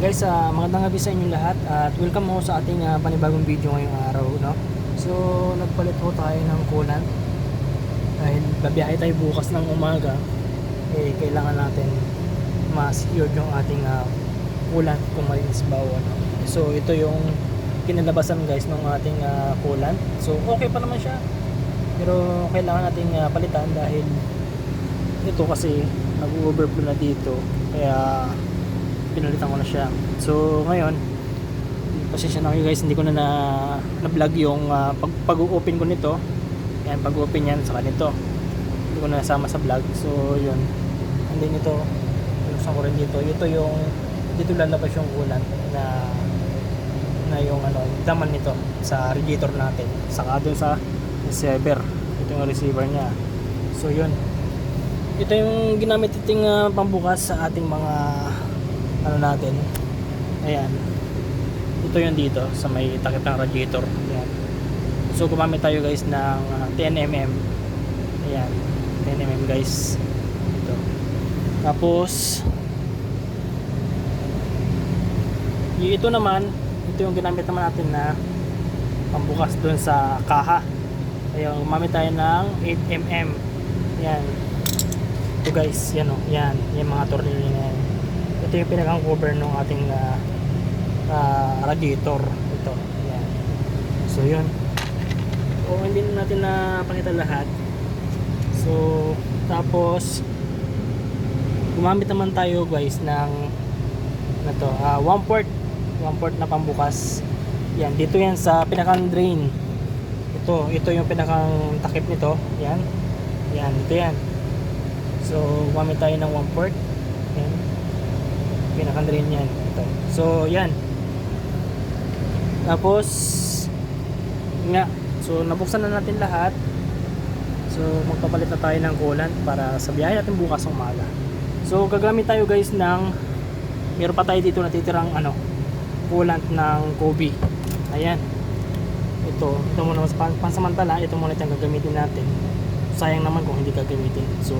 Guys, magandang gabi sa inyo lahat at welcome mo sa ating panibagong video ngayong araw, no? So, nagpalit ho tayo ng coolant dahil babiyahe tayo bukas ng umaga. Kailangan natin ma-secure yung ating coolant kung malinis ba o ano. So, ito yung kinalabasan guys ng ating coolant. So, okay pa naman siya, pero kailangan nating palitan dahil ito kasi nag-overflow na dito, kaya pinalitan ko na siya. So ngayon, pasensya na kayo guys, hindi ko na-vlog yung pag-open ko nito. Yan, pag-open yan sa kanito, hindi ko na nasama sa vlog. So yun, and then ito, pinuksan ko rin dito. Ito yung, dito lalabas yung coolant na yung daman nito sa radiator natin, saka dun sa receiver. Ito yung receiver nya. So yun, ito yung ginamit iting pambukas sa ating mga natin. Ayan, ito yung dito sa may takip ng radiator. Ayan. So gumamit tayo guys ng 10mm. Ayan, 10mm guys. Ito. Tapos ito naman, ito yung ginamit naman natin na pambukas dun sa kaha. Ayan, gumamit tayo ng 8mm. Ayan, ito guys, yan o, yan yung mga tornilyo na yan. Ito yung pinakang cover ng ating radiator. Ito, yan. So yun, o hindi na natin napakita lahat. So tapos gumamit naman tayo guys ng one port na pambukas. Yan, dito yan sa pinakang drain. Ito yung pinakang takip nito. Yan, ito yan. So gumamit tayo ng one port. Yan, pinakang drain yan. Ito. So yan. Tapos nga, so nabuksan na natin lahat. So magpapalit na tayo ng coolant para sa biyahe natin bukas ng umaga. So gagamit tayo guys ng, meron pa tayo dito natitirang coolant ng Kobe. Ayan, ito muna pansamantala. Ito muna yung gagamitin natin. Sayang naman kung hindi gagamitin. So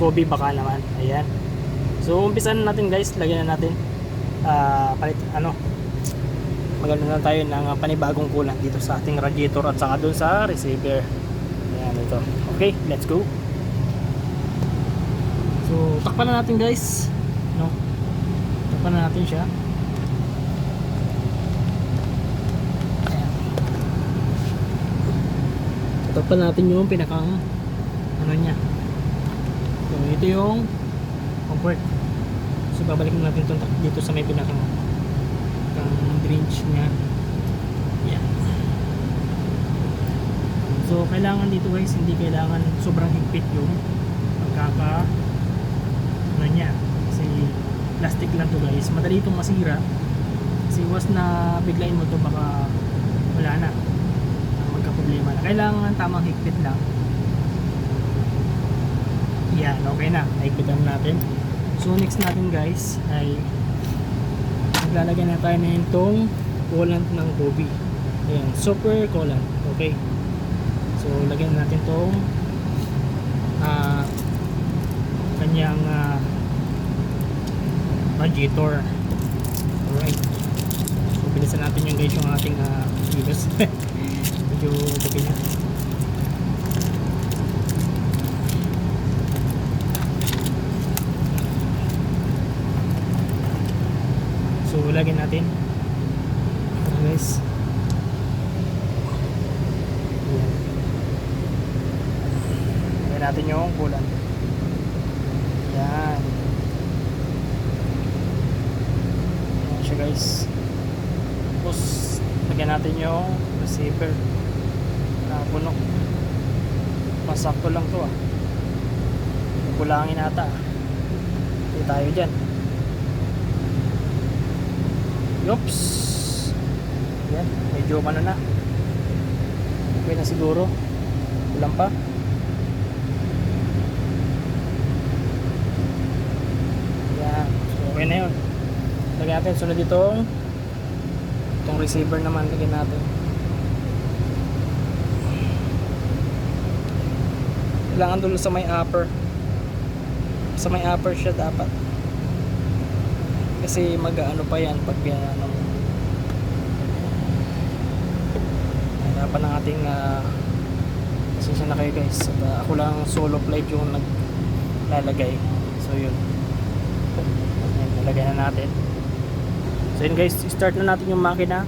Kobe baka naman. Ayan. So umpisan natin guys, lagyan na natin maganda na tayo ng panibagong coolant dito sa ating radiator at saka doon sa receiver. Ayan, ito. Okay, let's go. So takpan na natin guys, no? Takpan na natin siya. Ayan. Takpan natin yung pinakang nya. So ito yung comfort. So babalikin natin ito dito sa may pinakang range nya. Yan. So kailangan dito guys, hindi kailangan sobrang higpit yung pagkaka nya, kasi plastic lang to guys, madali itong masira. Kasi was na biglain mo to, baka wala na, magka problema na. Kailangan tamang higpit lang. Yan, okay na, higpitan natin. So next natin guys ay maglalagyan na tayo na itong coolant ng Kobe. Ayan, super coolant. Okay, so lagyan natin itong kanyang radiator. Alright, so bilisan natin yung guys yung ating kilos. Medyo tabi na. So lagyan natin guys. Lagyan natin yung coolant. Yan. Yan siya guys. Tapos lagyan natin yung receiver na puno. Masakto lang to kulangin ata. Hindi tayo dyan. Oops. Yan, medyo na. Okay na siguro. Kulang pa. Yan, so okay na yun. Lagyan natin sunod itong receiver naman. Lagyan natin. Kailangan dulo sa may upper. Sa may upper siya dapat. kasi mag-ano pa yan pag ano, hirapan ng ating pasensya na kayo guys. At, ako lang solo flight yung naglalagay. So yun, nalagay na natin. So yun guys, start na natin yung makina.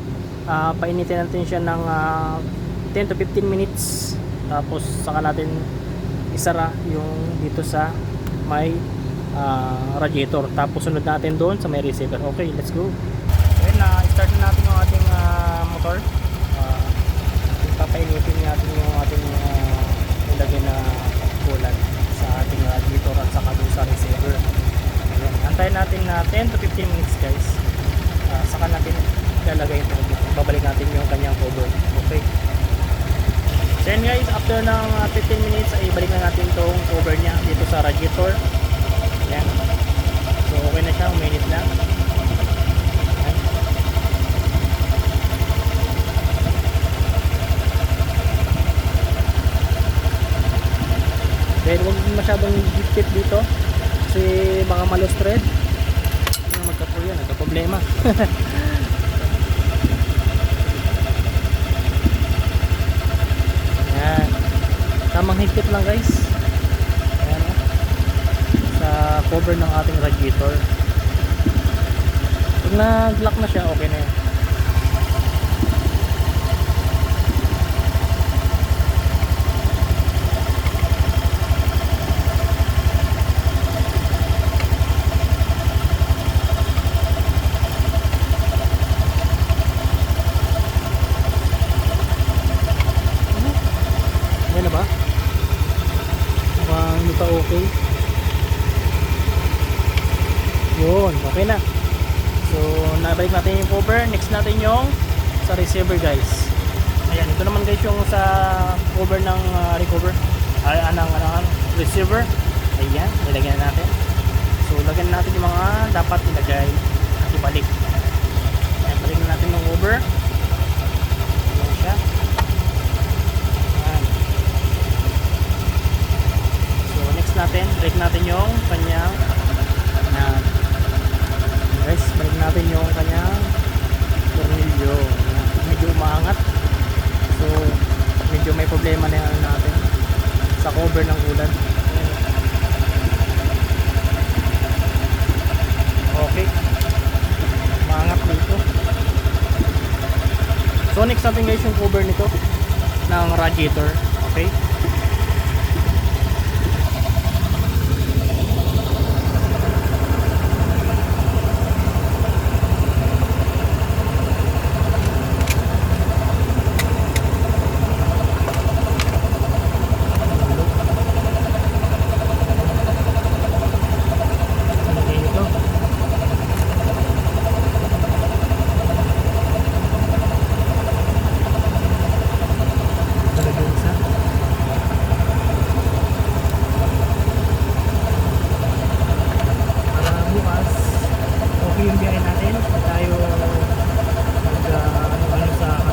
Painitin natin siya ng 10 to 15 minutes, tapos saka natin isara yung dito sa may radiator, tapos sunod natin doon sa may receiver. Okay, let's go. So yun, start na natin yung ating motor. Papainitin natin yung ating ilagay na coolant sa ating radiator at saka doon sa receiver. Ayan, antayin natin na 10 to 15 minutes guys. Saka natin ilalagay ito dito. Babalik natin yung kanyang cover. Okay. So yun guys, after ng 15 minutes ay balik na natin itong cover nya dito sa radiator. Ayan. So okay na siya, uminit na. Ayan. Then huwag masyadong higpit dito kasi baka malos thread. Magkapulo yan, nagka-problema. Ayan. Tamang higpit lang guys. Ayan, sa cover ng ating radiator. Pag nag-lock na siya, okay na yan. Ayan na ba? Mukhang hindi pa okay. Yun, okay na. So, nabalik natin yung cover. Next natin yung sa receiver guys. Ayan, ito naman guys yung sa cover ng receiver. Ayan, nilagyan natin. So, lagyan natin yung mga dapat ilagay at ibalik. Ayan, balik natin yung cover. Ayan siya. Ayan. So, next natin, break natin yung kanyang guys, balik natin yung kanyang tornilyo. Medyo umaangat, so medyo may problema na yan natin sa cover ng ulan. Okay, umaangat dito. So next natin guys yung cover nito ng radiator. Okay, yung biyahe natin tayo ano sa kalsada.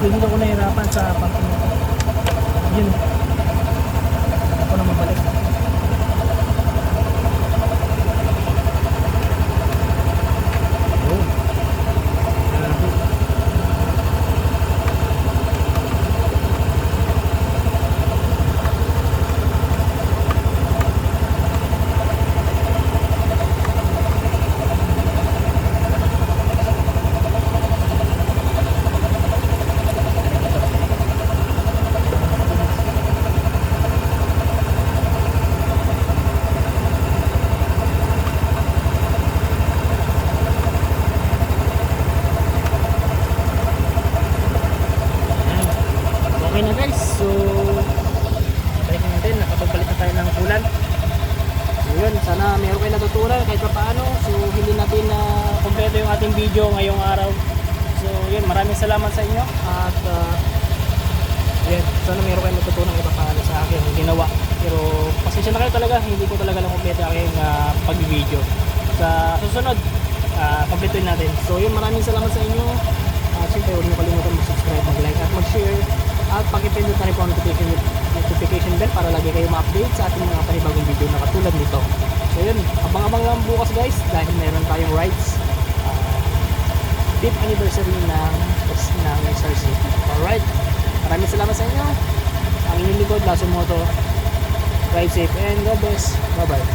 Hindi ako nahirapan sa pumping nito. Yun. Ako na mabalik. Oh. Grabe. So, balik natin, nakapagpalit na tayo ng kulan. So yun, sana meron kayo natutunan kahit pa paano. So hindi natin na kompleto yung ating video ngayong araw. So yun, maraming salamat sa inyo. At yun, sana meron kayo natutunan kahit pa paano sa akin yung ginawa. Pero pasensya na kayo talaga, hindi ko talaga lang kompleto yung aking pag-video. Sa susunod, kompletuin natin. So yun, maraming salamat sa inyo. Siyempre, huwag niyo kalimutan mag-subscribe, mag-like at mag-share. At pakipindot na rin po ang notification bell para lagi kayo ma-update sa ating mga panibagong video na katulad nito. So yun, abang-abang lang bukas guys dahil meron tayong rides 5th anniversary ng SRC. Alright, maraming salamat sa inyo. Ang inyong likod, Lasso Moto. Ride safe and God bless. Bye bye.